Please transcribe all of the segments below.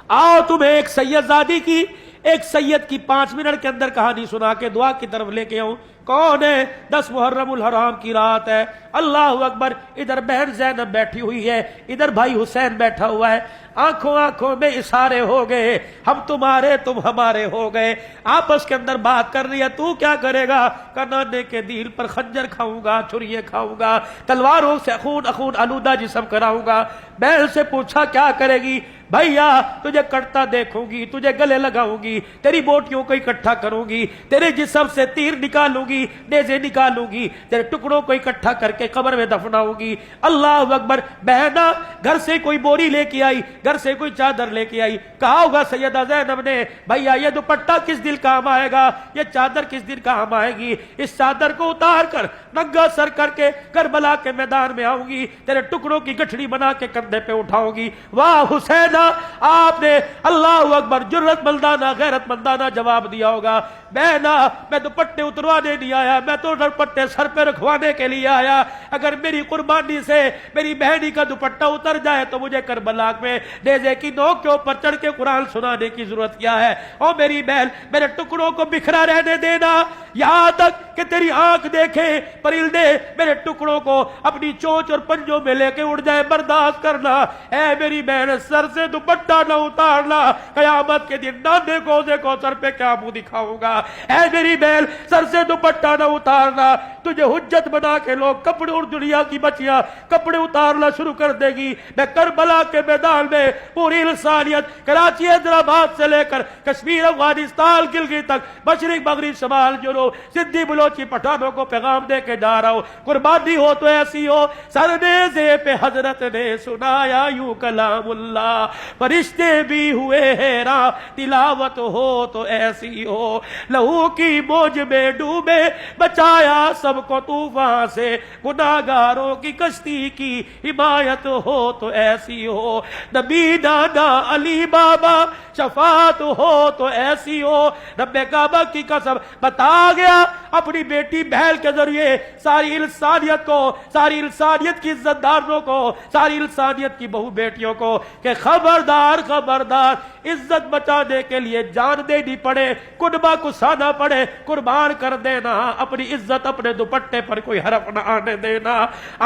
آؤ تمہیں ایک سید زادی کی، ایک سید کی 5 منٹ کے اندر کہانی سنا کے دعا کی طرف لے کے آؤں۔ کون ہے؟ 10 محرم الحرام کی رات ہے، اللہ اکبر۔ ادھر بہن زینب بیٹھی ہوئی ہے، ادھر بھائی حسین بیٹھا ہوا ہے، آنکھوں آنکھوں میں اشارے ہو گئے، ہم تمہارے تم ہمارے ہو گئے، آپس کے اندر بات کر رہی ہے۔ تو کیا کرے گا؟ نانے کے دل پر خنجر کھاؤں گا، چھریے کھاؤں گا، تلواروں سے خون آلودہ جسم کراؤں گا۔ بہن سے پوچھا کیا کرے گی؟ بھیا تجھے کٹتا دیکھوں گی، تجھے گلے لگاؤں گی، تیری بوٹیوں کو اکٹھا کروں گی، تیرے جسم سے تیر نکالوں گی، نیزے نکالوں گی، تیرے ٹکڑوں کو اکٹھا کر کے قبر میں دفناؤں گی۔ اللہ اکبر۔ بہنا گھر سے کوئی بوری لے کے آئی، گھر سے کوئی چادر لے کے آئی، کہا ہوگا سیدہ زینب نے بھیا یہ دوپٹہ کس دن کام آئے گا، یہ چادر کس دن کام آئے گی، اس چادر کو اتار کر ننگا سر کر کے کربلا کے میدان میں آؤں گی، تیرے ٹکڑوں کی گٹھڑی بنا کے کندھے پہ اٹھاؤں گی۔ واہ حسین، آپ نے اللہ اکبر جرت مندانہ غیرت مندانہ جواب دیا ہوگا۔ میں دوپٹے اتروانے نہیں آیا، میں تو دوپٹے سر پہ رکھوانے کے لیے آیا۔ اگر میری قربانی سے میری بہنی کا دوپٹہ اتر جائے تو مجھے کربلا میں نیزے کی نوک کے اوپر چڑھ کے قرآن سنانے کی ضرورت کیا ہے؟ او میری بہن، میرے ٹکڑوں کو بکھرا رہنے دینا، یہاں تک کہ تیری آنکھ دیکھے پرندے میرے ٹکڑوں کو اپنی چونچ اور پنجوں میں لے کے اڑ جائے، برداشت کرنا۔ اے میری بہن، سر سے دوپٹہ نہ اتارنا، قیامت کے دن نانے کوزے کو سر پہ کیا منہ دکھاؤں گا۔ اے میری بہن، سر سے دوپٹہ نہ اتارنا، تجھے حجت بنا کے لوگ کپڑے، اور دنیا کی بچیاں کپڑے اتارنا شروع کر دے گی۔ میں کربلا کے میدان میں پوری انسانیت، کراچی حیدرآباد سے لے کر کشمیر، افغانستان، گلگت تک، مشرق مغرب شمال جنوب، سندھی بلوچی پٹھانوں کو پیغام دے کے جا رہا ہوں۔ قربانی ہو تو ایسی ہو، سر نیزے پہ حضرت نے سنایا یوں کلام اللہ، فرشتے بھی ہوئے حیران، تلاوت ہو تو ایسی ہو، لہو کی موج میں ڈوبے بچایا سب کو طوفان سے، گناہگاروں کی کشتی کی حمایت ہو تو ایسی ہو، نبی نانا علی بابا شفاعت ہو تو ایسی ہو۔ رب کعبہ کی قسم بتا گیا اپنی بیٹی بہن کے ذریعے ساری انسانیت کو، ساری انسانیت کی عزت داروں کو، ساری انسانیت کی بہو بیٹیوں کو کہ خبردار خبردار، عزت بچانے کے لیے جان دینی پڑے، کنبہ کسانا پڑے، قربان کر دینا، اپنی عزت اپنے دوپٹے پر کوئی حرف نہ آنے دینا۔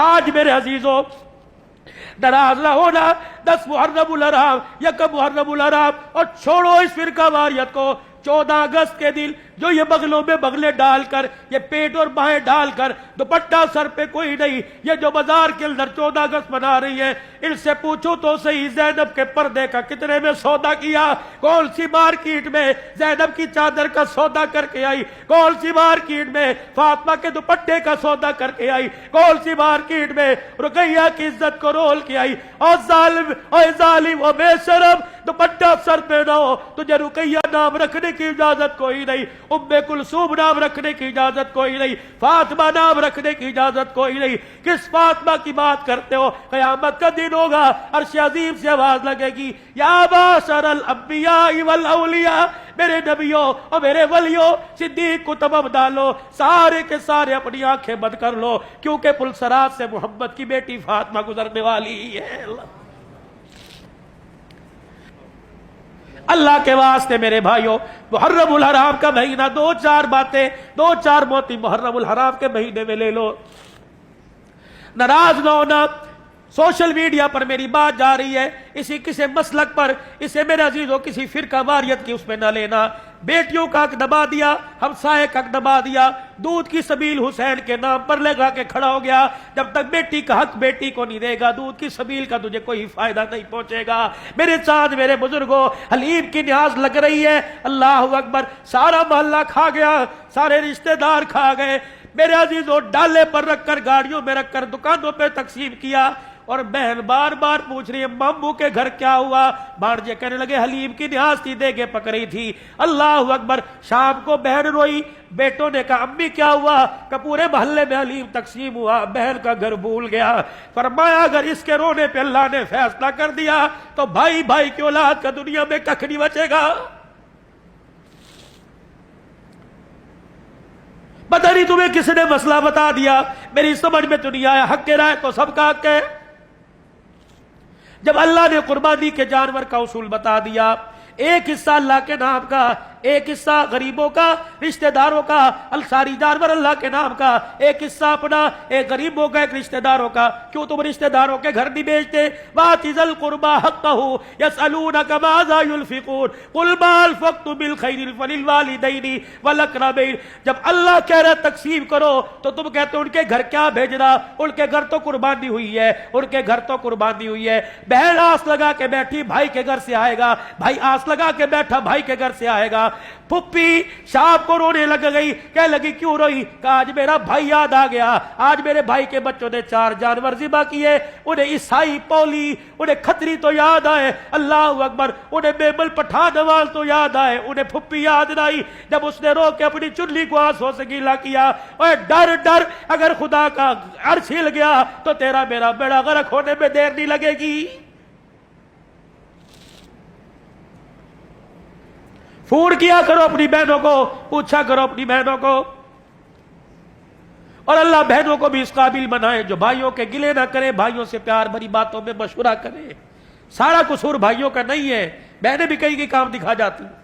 آج میرے عزیزوں ناراض نہ ہونا، 10 محرم الحرام، 1 محرم الحرام، اور چھوڑو اس فرقہ واریت کو۔ 14 اگست کے دن جو یہ بغلوں میں بغلے ڈال کر، یہ پیٹ اور بائیں ڈال کر، دوپٹہ سر پہ کوئی نہیں، یہ جو بازار کے اندر 14 اگست منا رہی ہے، ان سے پوچھو تو صحیح زینب کے پردے کا کتنے میں سودا کیا؟ کون سی مارکیٹ میں زینب کی چادر کا سودا کر کے آئی؟ کون سی مارکیٹ میں فاطمہ کے دوپٹے کا سودا کر کے آئی؟ کون سی مارکیٹ میں رقیہ کی عزت کو رول کے آئی؟ اور ظالم اور بے شرم، دوپٹہ سر پہ نہ ہو، تجھے رقیہ نام رکھنے کی اجازت کوئی نہیں، ام کلثوم نام رکھنے کی اجازت کوئی نہیں، فاطمہ نام رکھنے کی اجازت کوئی نہیں۔ کس فاطمہ کی بات کرتے ہو؟ قیامت کا دن ہوگا، عرش عظیم سے آواز لگے گی، یا معشر الانبیاء والاولیاء، میرے نبیوں اور میرے ولیوں، صدیق کو تمام ڈالو، سارے کے سارے اپنی آنکھیں بند کر لو، کیونکہ پلسرات سے محمد کی بیٹی فاطمہ گزرنے والی ہے۔ اللہ کے واسطے میرے بھائیوں، محرم الحرام کا مہینہ، 2-4 باتیں، 2-4 موتی محرم الحرام کے مہینے میں لے لو۔ ناراض نہ ہونا، سوشل میڈیا پر میری بات جا رہی ہے، کسی مسلک پر، اسے میرے عزیزوں کسی فرقہ واریت کی اس میں نہ لینا۔ بیٹیوں کا حق دبا دیا، ہمسائے کا حق دبا دیا، دودھ کی سبیل حسین کے نام پر لگا کے کھڑا ہو گیا۔ جب تک بیٹی کا حق بیٹی کو نہیں دے گا، دودھ کی سبیل کا تجھے کوئی فائدہ نہیں پہنچے گا۔ میرے چاند، میرے بزرگوں، حلیم کی نیاز لگ رہی ہے، اللہ اکبر، سارا محلہ کھا گیا، سارے رشتہ دار کھا گئے۔ میرے عزیزوں، ڈالے پر رکھ کر، گاڑیوں میں رکھ کر، دکانوں پہ تقسیم کیا، اور بہن بار بار پوچھ رہی ہے ماموں کے گھر کیا ہوا؟ بھانجے کہنے لگے حلیم کی نیاز تھی، دے کے پک رہی تھی۔ اللہ اکبر۔ شام کو بہن روئی، بیٹوں نے کہا امی کیا ہوا؟ کہ پورے محلے میں حلیم تقسیم ہوا، بہن کا گھر بھول گیا۔ فرمایا اگر اس کے رونے پہ اللہ نے فیصلہ کر دیا تو بھائی بھائی کی اولاد کا دنیا میں ککھ نہیں بچے گا۔ پتہ نہیں تمہیں کس نے مسئلہ بتا دیا، میری سمجھ میں تو نہیں آیا۔ حق کے رائے تو سب کا حق ہے۔ جب اللہ نے قربانی کے جانور کا اصول بتا دیا، ایک حصہ اللہ کے نام کا، ایک حصہ غریبوں کا، رشتہ داروں کا، ساری جانور اللہ کے نام کا، ایک حصہ اپنا، ایک غریبوں کا، ایک رشتہ داروں کا۔ کیوں تم رشتہ داروں کے گھر نہیں بیچتے؟ وَآتِ ذَا الْقُرْبَىٰ حَقَّهُ يَسْأَلُونَكَ مَاذَا يُنْفِقُونَ قُلْ مَا أَنفَقْتُم مِّنْ خَيْرٍ فَلِلْوَالِدَيْنِ وَالْأَقْرَبَيْنِ۔ جب اللہ کہہ رہا ہے تقسیم کرو تو تم کہتے ہو ان کے گھر کیا بھیجنا، ان کے گھر تو قربانی ہوئی ہے، ان کے گھر تو قربانی ہوئی ہے۔ بہن آس لگا کے بیٹھی بھائی کے گھر سے آئے گا، بھائی آس لگا کے بیٹھا بھائی کے گھر سے آئے گا۔ پھپھی شام کو رونے لگ گئی، کہہ لگی کیوں روئی؟ کہا آج میرا بھائی یاد آ گیا، آج میرے بھائی کے بچوں نے 4 جانور ذبح کیے، انہیں عیسائی پولی، انہیں کھتری تو یاد آئے، اللہ اکبر، انہیں بیبل پٹھان نواز تو یاد آئے، انہیں پھپھی یاد نہ آئی۔ جب اس نے رو کے اپنی چنلی کو آنسوں سے گیلا کیا، اوے ڈر ڈر، اگر خدا کا عرش ہل گیا تو تیرا میرا بیڑا غرق ہونے میں دیر نہیں لگے گی۔ فون کیا کرو اپنی بہنوں کو، پوچھا کرو اپنی بہنوں کو، اور اللہ بہنوں کو بھی اس قابل بنائے جو بھائیوں کے گلے نہ کرے، بھائیوں سے پیار بھری باتوں میں مشورہ کرے۔ سارا قصور بھائیوں کا نہیں ہے، بہنیں بھی کئی کام دکھا جاتی ہیں۔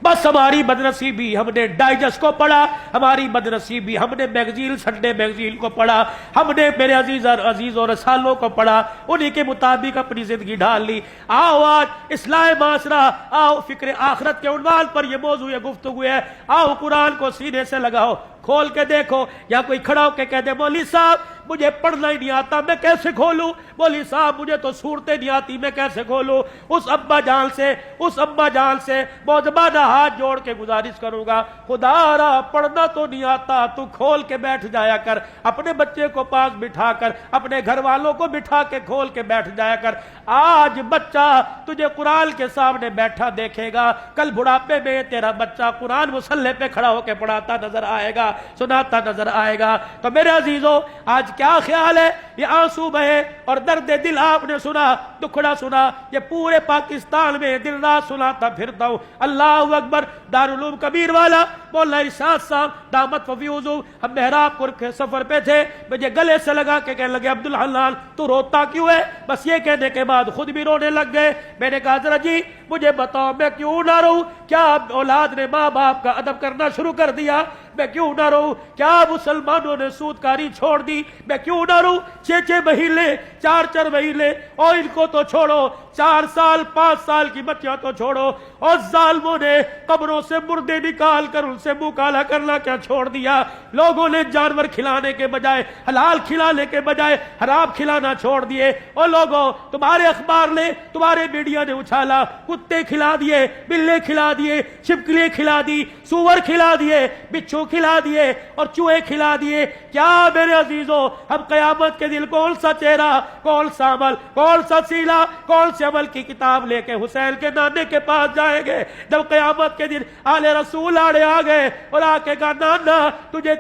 بس ہماری بدنصیبی ہم نے ڈائجسٹ کو پڑھا، ہماری بدنصیبی ہم نے میگزین، سنڈے میگزین کو پڑھا، ہم نے میرے عزیز اور رسالوں کو پڑھا، انہی کے مطابق اپنی زندگی ڈال لی۔ آؤ آج اصلاح معاشرہ، آؤ فکر آخرت کے عنوان پر یہ موضوع گفتگو ہے، آؤ قرآن کو سینے سے لگاؤ، کھول کے دیکھو۔ یا کوئی کھڑا ہو کے کہہ دے مولوی صاحب مجھے پڑھنا ہی نہیں آتا، میں کیسے کھولوں؟ مولوی صاحب مجھے تو صورتیں نہیں آتی، میں کیسے کھولوں؟ اس ابا جان سے معذبانہ ہاتھ جوڑ کے گزارش کروں گا، خدا را پڑھنا تو نہیں آتا، تو کھول کے بیٹھ جایا کر، اپنے بچے کو پاس بٹھا کر، اپنے گھر والوں کو بٹھا کے کھول کے بیٹھ جایا کر۔ آج بچہ تجھے قرآن کے سامنے بیٹھا دیکھے گا، کل بڑھاپے میں تیرا بچہ قرآن مصلی پہ کھڑا ہو کے پڑھاتا نظر آئے گا، سناتا نظر آئے گا۔ تو میرے عزیزو آج کیا خیال ہے؟ یہ آنسو بہے اور درد دل آپ نے سنا، دکھڑا سنا، یہ پورے پاکستان میں دن رات سناتا پھرتا ہوں۔ اللہ اکبر۔ دارالعلوم کبیر والا مولانا ارشاد صاحب دامت ففیوزو، ہم محراب پر کے سفر پہ تھے، مجھے گلے سے لگا کے کہنے لگے عبدالحلال تو روتا کیوں ہے؟ بس یہ کہنے کے بعد خود بھی رونے لگ گئے۔ میں نے کہا ذرا جی مجھے بتاؤ میں کیوں نہ رہوں؟ کیا اولاد نے ماں باپ کا ادب کرنا شروع کر دیا؟ میں کیوں نہ رہوں؟ کیا مسلمانوں نے سود کاری چھوڑ دی؟ میں کیوں نہ رہوں؟ 6 مہینے 4 مہینے، اور ان کو تو چھوڑو، 4 سال 5 سال کی بچیاں تو چھوڑو، اور ظالموں نے قبروں سے مردے نکال کر ان سے منہ کالا کرنا کیا چھوڑ دیا؟ لوگوں نے جانور کھلانے کے بجائے، حلال کھلانے کے بجائے حرام کھلانا چھوڑ دیے۔ اور لوگوں تمہارے اخبار نے، تمہارے میڈیا نے اچھالا، کتے کھلا دیے، بلے کھلا دیے، چھپکلیاں کھلا دی، سور کھلا دیے، بچھو کھلا دیے اور چوہے کھلا دیے۔ کیا میرے عزیزو ہم قیامت کے دن کون سا چہرہ، کون سا عمل، کون سا سیلا، کون سے عمل کی کتاب لے کے حسین کے نانے کے پاس جائیں گے؟ جب قیامت کے دن آل رسول آڑے آ گئے اور آ کے کہا نانا تجھے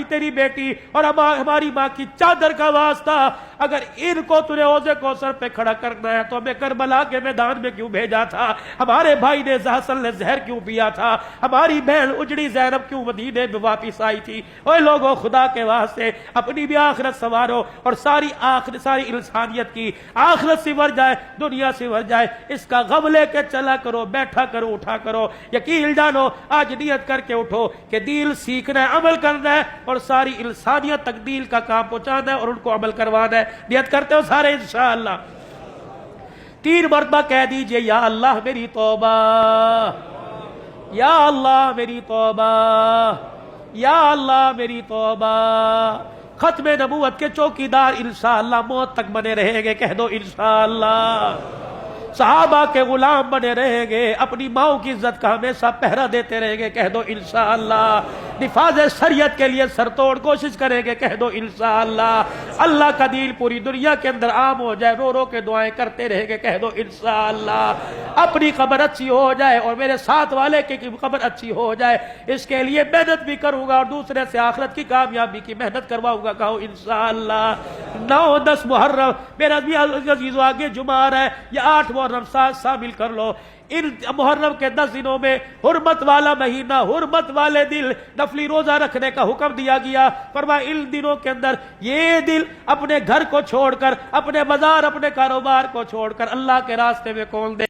تیری بیٹی اور ہماری ماں کی چادر کا واسطہ، اگر ان کو تجھے اوزے کوثر پہ کھڑا کرنا ہے تو ہمیں کربلا کے میدان میں کیوں بھیجا تھا؟ ہمارے بھائی نے حسن نے زہر کیوں پیا تھا؟ ہماری بہن اجڑی زینب کیوں مدینے میں واپس آئی تھی؟ اوے لوگوں خدا کے واسطے اپنی بھی آخرت سنوارو، اور ساری انسانیت کی آخرت سنور جائے، دنیا سنور جائے، اس کا غم لے کے چلا کرو، بیٹھا کرو، اٹھا کرو۔ یقین جانو آج نیت کر کے اٹھو کہ دین سیکھنا ہے، عمل کرنا ہے، اور ساری انسانیت تک دین کا کام پہنچانا ہے اور ان کو عمل کروانا ہے۔ نیت کرتے ہو سارے انشاءاللہ؟ 3 مرتبہ کہہ دیجئے یا اللہ میری توبہ، یا اللہ میری توبہ، یا اللہ میری توبہ۔ ختم نبوت کے چوکیدار انشاءاللہ موت تک بنے رہیں گے، کہہ دو انشاءاللہ۔ صحابہ کے غلام بنے رہیں گے، اپنی ماؤں کی عزت کا ہمیشہ پہرا دیتے رہیں گے، کہہ دو انشاءاللہ۔ نفاذ شریعت کے لیے سر توڑ کوشش کریں گے، کہہ دو انشاءاللہ۔ اللہ کا دین پوری دنیا کے اندر عام ہو جائے، رو رو کے دعائیں کرتے رہیں گے، کہہ دو انشاءاللہ۔ اپنی قبر اچھی ہو جائے اور میرے ساتھ والے کی قبر اچھی ہو جائے، اس کے لیے محنت بھی کروں گا اور دوسرے سے آخرت کی کامیابی کی محنت کرواؤں گا، کہو انشاءاللہ۔ 9-10 محرم میرا بھی عزیزو آگے جمعہ ہے، یا 8 محرم ساتھ شامل کر لو۔ ان محرم کے 10 دنوں میں حرمت والا مہینہ، حرمت والے دل، نفلی روزہ رکھنے کا حکم دیا گیا۔ فرمایا ان دنوں کے اندر یہ دل اپنے گھر کو چھوڑ کر، اپنے بازار، اپنے کاروبار کو چھوڑ کر اللہ کے راستے میں کھول دے۔